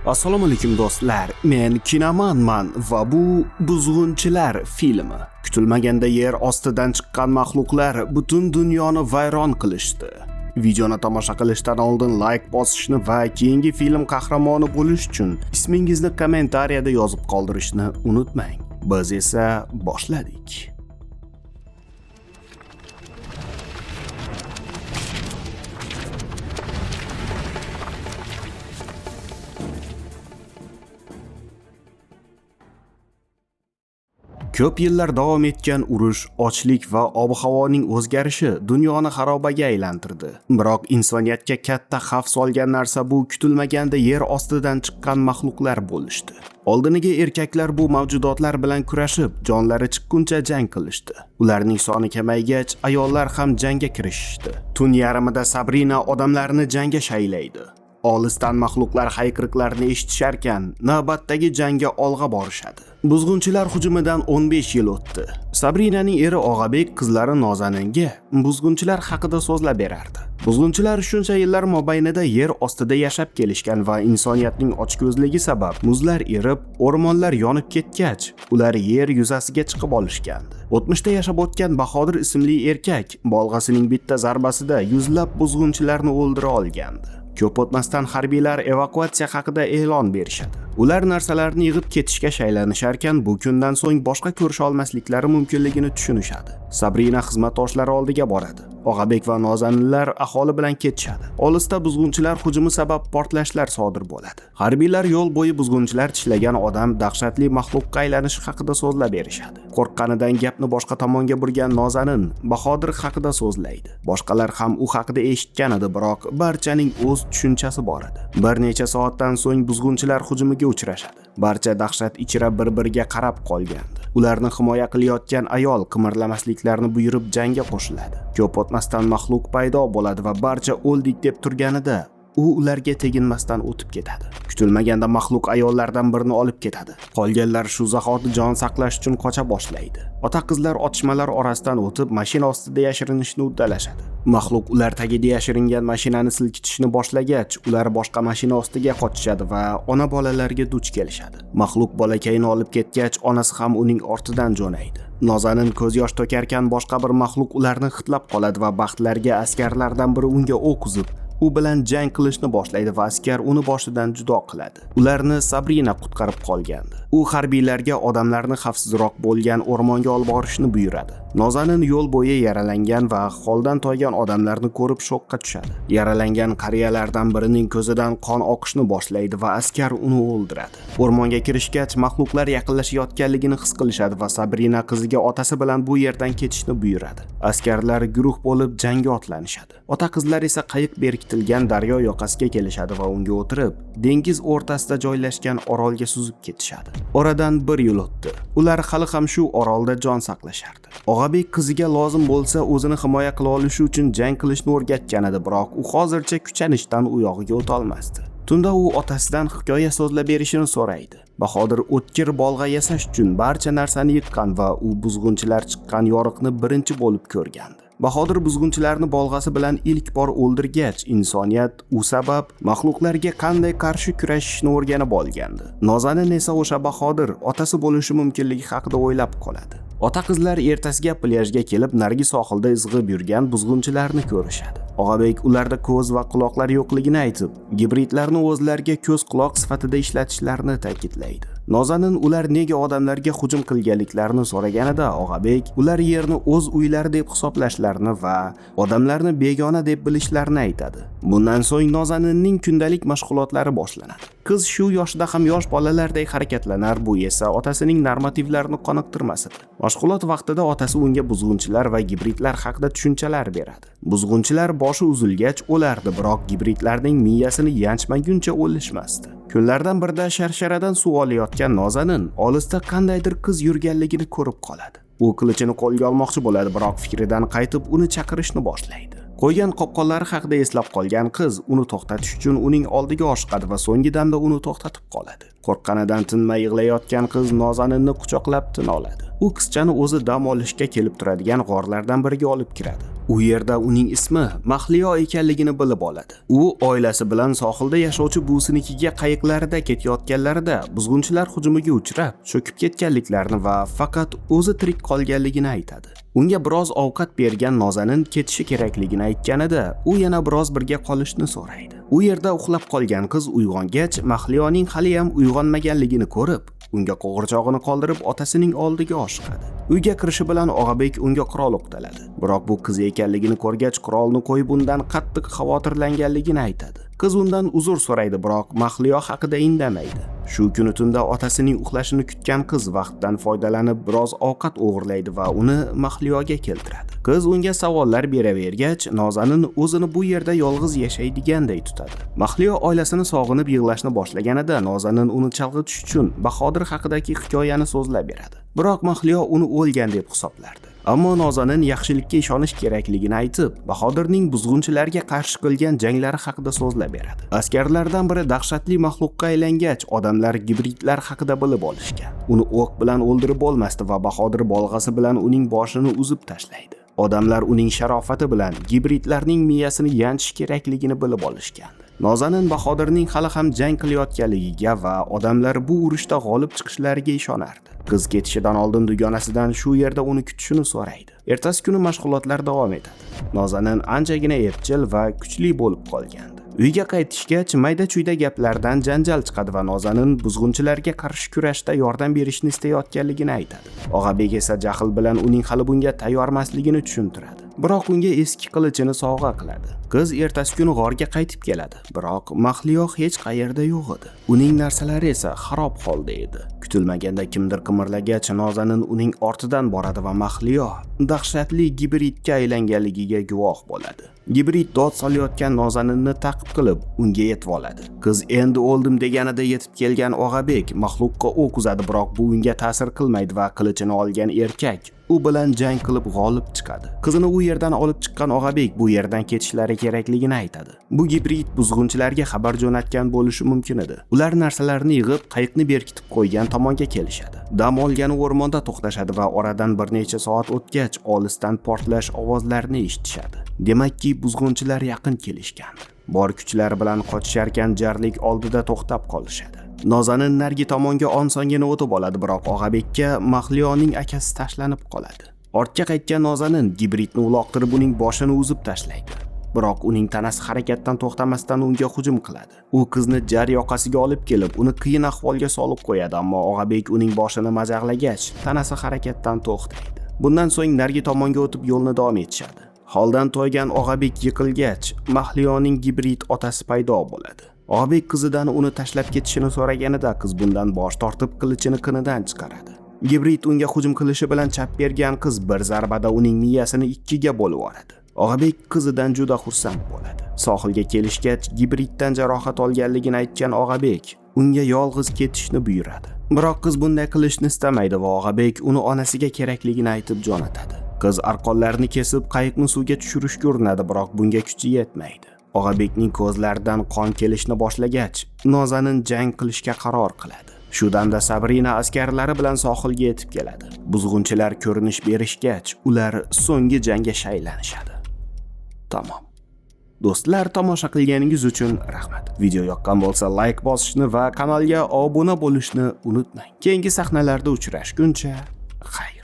Assalomu alaykum do'stlar, men Kinomanman va bu Buzg'unchilar filmi. Kutilmaganda yer ostidan chiqqan maxluqlar butun dunyoni vayron qilishdi. Videoni tomosha qilishdan oldin like bosishni va keyingi film qahramoni bo'lish uchun ismingizni kommentariyada yozib qoldirishni unutmang. Biz esa boshladik. Ko'p yillar davom etgan urush, ochlik va ob-havoning o'zgarishi dunyoni xarobaga aylantirdi. Biroq insoniyatga katta xavf solgan narsa bu kutilmaganda yer ostidan chiqqan maxluqlar bo'lishdi. Oldiniga erkaklar bu mavjudotlar bilan kurashib, jonlari chiqquncha jang qilishdi. Ularning soni kamaygach, ayollar ham jangga kirishishdi. Tun yarmida Sabrina odamlarni jangga shaylaydi. Olisdan maxluqlar hayqiriqlarini eshitisharkan, navbatdagi jangga olg'a borishadi. Buzg'unchilar hujumidan 15 yil o'tdi. Sabrinaning eri Og'abek qizlari Nozaninga buzg'unchilar haqida so'zlab berardi. Buzg'unchilar shuncha yillar mobaynida yer ostida yashab kelishgan va insoniyatning ochko'zligi sabab muzlar erib, o'rmonlar yonib ketgach, ular yer yuzasiga chiqib olishgandi. O'tmishda yashab o'tgan Bahodir ismli erkak bolg'asining bitta zarbasida yuzlab buzg'unchilarni o'ldira olgandi. Ko'p o'tmasdan harbiylar evakuatsiya haqida e'lon berishadi. Ular narsalarni yig'ib ketishga shaylanisharkan, bu kundan so'ng boshqa ko'risha olmasliklari mumkinligini tushunishadi. Sabrina xizmatdoshlari oldiga boradi. Og'abek va Nozaninlar aholi bilan ketishadi. Olisda buzg'unchilar hujumi sabab portlashlar sodir bo'ladi. Harbiylar yo'l bo'yi buzg'unchilar tishlagan odam dahshatli maxluqqa aylanishi haqida so'zlab berishadi. Qo'rqqanidan gapni boshqa tomonga burgan Nozanin Bahodir haqida so'zlaydi. Boshqalar ham u haqida eshitgan edi, biroq barchaning o'z tushunchasi bor edi. Bir necha soatdan so'ng buzg'unchilar hujumiga uchrashadi. Barcha dahshat ichra bir-biriga qarab qolgandi. Ularni himoya qilayotgan ayol qimirlamasliklarini buyurib jangga qo'shiladi. Ko'p o'tmasdan maxluq paydo bo'ladi va barcha o'ldik deb turganida u ularga teginmasdan o'tib ketadi. Kutilmaganda maxluq ayollardan birini olib ketadi. Qolganlar shu zahoti jon saqlash uchun qocha boshlaydi. Ota-qizlar otishmalar orasidan o'tib mashina ostida yashirinishni uddalashadi. Maxluq ular tagida yashiringan mashinani silkitishni boshlagach, ular boshqa mashina ostiga qochishadi va ona bolalarga duch kelishadi. Maxluq bolakayni olib ketgach, onasi ham uning ortidan jo'naydi. Nozanin ko'z yosh to'karkan boshqa bir maxluq ularni xitlab qoladi va baxtlarga askarlardan biri unga o'q uzib, u bilan jang qilishni boshlaydi va askar uni boshidan judo qiladi. Ularni Sabrina qutqarib qolgandi. U harbiylarga odamlarni xavfsizroq bo'lgan o'rmonga olib borishni buyuradi. Nozanin yo'l bo'yi yaralangan va holdan toygan odamlarni ko'rib shokka tushadi. Yaralangan qariyalardan birining ko'zidan qon oqishni boshlaydi va askar uni o'ldiradi. O'rmonga kirishgach, maxluqlar yaqinlashayotganligini his qilishadi va Sabrina qiziga otasi bilan bu yerdan ketishni buyuradi. Askarlar guruh bo'lib jangga otlanishadi. Ota-qizlar esa qayiq berkitilgan daryo yoqasiga kelishadi va unga o'tirib, dengiz o'rtasida joylashgan orolga suzib ketishadi. Oradan 1 yil o'tdi. Ular hali ham shu orolda jon saqlashardi. Og'abek qiziga lozim bo'lsa o'zini himoya qila olishi uchun jang qilishni o'rgatgan edi, biroq u hozircha kuchanishdan u yog'iga o'ta olmasdi. Tunda u otasidan hikoya so'zlab berishini so'raydi. Bahodir o'tkir bolg'a yasash uchun barcha narsani yiqqan va u buzg'unchilar chiqqan yoriqni birinchi bo'lib ko'rgandi. Bahodir buzg'unchilarni bolg'asi bilan ilk bor o'ldirgach, insoniyat u sabab maxluqlarga qanday qarshi kurashishni o'rganib olgandi. Nozanin esa o'sha Bahodir otasi bo'lishi mumkinligi haqida o'ylab qoladi. Ota-qizlar ertasiga plyajga kelib, narigi sohilda izg'ib yurgan buzg'unchilarni ko'rishadi. Og'abek ularda ko'z va quloqlar yo'qligini aytib, gibridlarni o'zlariga ko'z-quloq sifatida ishlatishlarini ta'kidlaydi. Nozanin ular nega odamlarga hujum qilganliklarini so'raganida, Og'abek ular yerni o'z uylari deb hisoblashlarini va odamlarni begona deb bilishlarini aytadi. Bundan so'ng Nozaninning kundalik mashg'ulotlari boshlanadi. Qiz shu yoshda ham yosh bolalardek harakatlanar, bu esa otasining normativlarini qoniqtirmas edi. Mashg'ulot vaqtida otasi unga buzg'unchilar va gibridlar haqida tushunchalar beradi. Buzg'unchilar boshi uzilgach o'lardi, biroq gibridlarning miyasini yanchmaguncha o'lishmasdi. Kunlardan birida sharsharadan suv olayotgan Nozanin olisda qandaydir qiz yurganligini ko'rib qoladi. U qilichini qo'lga olmoqchi bo'ladi, biroq fikridan qaytib uni chaqirishni boshlaydi. Qo'ygan qopqonlari haqida eslab qolgan qiz uni to'xtatish uchun uning oldiga oshiqadi va so'nggi damda uni to'xtatib qoladi. Qo'rqqanidan tinmay yig'layotgan qiz Nozaninni quchoqlab tin oladi. U qizchani o'zi dam olishga kelib turadigan g'orlardan biriga olib kiradi. U yerda uning ismi Mahliyo ekanligini bilib oladi. U oilasi bilan sohilda yashovchi buvsinikiga qayiqlarida ketayotganlarida buzg'unchilar hujumiga uchrab, cho'kib ketganliklarini va faqat o'zi tirik qolganligini aytadi. Unga biroz ovqat bergan Nozanin ketishi kerakligini aytganida, u yana biroz birga qolishni so'raydi. U yerda uxlab qolgan qiz uyg'ongach, Mahliyoning hali ham uyg'onmaganligini ko'rib, unga qo'g'irchog'ini qoldirib otasining oldiga oshiqadi. Uyga kirishi bilan Og'abek unga qurol o'qtaladi. Biroq bu qiz ekanligini ko'rgach, qurolni qo'yib undan qattiq xavotirlanganligini aytadi. Qiz undan uzr so'raydi, biroq Mahliyo haqida indamaydi. Shu kuni tunda otasining uxlashini kutgan qiz vaqtdan foydalanib biroz ovqat o'g'irlaydi va uni Mahliyoga keltiradi. Qiz unga savollar beravergach, Nozanin o'zini bu yerda yolg'iz yashaydiganday tutadi. Mahliyo oilasini sog'inib yig'lashni boshlaganida Nozanin uni chalg'itish uchun Bahodir haqidagi hikoyani so'zlab beradi. Biroq Mahliyo uni o'lgan deb hisoblardi. Ammo Nozanin yaxshilikka ishonish kerakligini aytib, Bahodirning buzg'unchilarga qarshi qilgan janglari haqida so'zlab beradi. Askarlardan biri dahshatli maxluqqa aylangach, odamlar gibridlar haqida bilib olishgan. Uni o'q bilan o'ldirib bo'lmasdi va Bahodir bolg'asi bilan uning boshini uzib tashlaydi. Odamlar uning sharofati bilan gibridlarning miyasini yanchish kerakligini bilib olishgan. Nozanin Bahodirning hali ham jang qilayotganligiga va odamlar bu urushda g'olib chiqishlariga ishonardi. Qiz ketishidan oldin dugonasidan shu yerda uni kutishini so'raydi. Ertasi kuni mashg'ulotlar davom etadi. Nozanin anchagina epchil va kuchli bo'lib qolgandi. Uyga qaytishgach, mayda-chuyda gaplardan janjal chiqadi va Nozanin buzg'unchilarga qarshi kurashda yordam berishni istayotganligini aytadi. Og'abek esa jahl bilan uning hali bunga tayyor emasligini tushuntiradi. Biroq unga eski qilichini sovg'a qiladi. Qiz ertasi kuni g'orga qaytib keladi, biroq Mahliyo hech qayerda yo'q edi. Uning narsalari esa xarob holda edi. Kutilmaganda kimdir qimirlagach, Nozanin uning ortidan boradi va Mahliyo dahshatli gibridga aylanganligiga guvoh bo'ladi. Gibrid dod solayotgan Nozaninni ta'qib qilib, unga yetib oladi. Qiz endi o'ldim deganida yetib kelgan Og'abek mahluqqa o'q uzadi, biroq bu unga ta'sir qilmaydi va qilichini olgan erkak u bilan jang qilib g'olib chiqadi. Qizini u yerdan olib chiqqan Og'abek bu yerdan ketishlari kerakligini aytadi. Bu gibrid buzg'unchilarga xabar jo'natgan bo'lishi mumkin edi. Ular narsalarni yig'ib, qayiqni berkitib qo'ygan tomonga kelishadi. Dam olgani o'rmonda to'xtashadi va oradan bir necha soat o'tgach, olisdan portlash ovozlarini eshitishadi. Demakki, buzg'unchilar yaqin kelishgan. Bor kuchlari bilan qochisharkan jarlik oldida to'xtab qolishadi. Nozanin nargi tomonga onsongina o'tib oladi, biroq Og'abekka Mahliyoning akasi tashlanib qoladi. Ortga qaytgan Nozanin gibridni uloqtirib uning boshini uzib tashlaydi. Biroq uning tanasi harakatdan to'xtamasdan unga hujum qiladi. U qizni jar yoqasiga olib kelib, uni qiyin ahvolga solib qo'yadi, ammo Og'abek uning boshini majag'lagach, tanasi harakatdan to'xtaydi. Bundan so'ng nargi tomonga o'tib yo'lni davom etishadi. Holdan toygan Og'abek yiqilgach, Mahliyoning gibrid otasi paydo bo'ladi. Og'abek qizidan uni tashlab ketishini so'raganida qiz bundan bosh tortib qilichini qinidan chiqaradi. Gibrid unga hujum qilishi bilan chap bergan qiz bir zarbada uning miyasini ikkiga bo'lib yuboradi. Og'abek qizidan juda xursand bo'ladi. Sohilga kelishgach, gibriddan jarohat olganligini aytgan Og'abek unga yolg'iz ketishni buyuradi. Biroq qiz bunday qilishni istamaydi va Og'abek uni onasiga kerakligini aytib jo'natadi. Qiz arqonlarni kesib qayiqni suvga tushirishga urinadi, biroq bunga kuchi yetmaydi. Og'abekning ko'zlaridan qon kelishni boshlagach, Nozanin jang qilishga qaror qiladi. Shu damda Sabrina askarlari bilan sohilga yetib keladi. Buzg'unchilar ko'rinish berishgach, ular so'nggi jangga shaylanishadi. Tamom. Do'stlar, tomosha qilganingiz uchun rahmat. Video yoqqan bo'lsa, like bosishni va kanalga obuna bo'lishni unutmang. Keyingi sahnalarda uchrashguncha, xayr.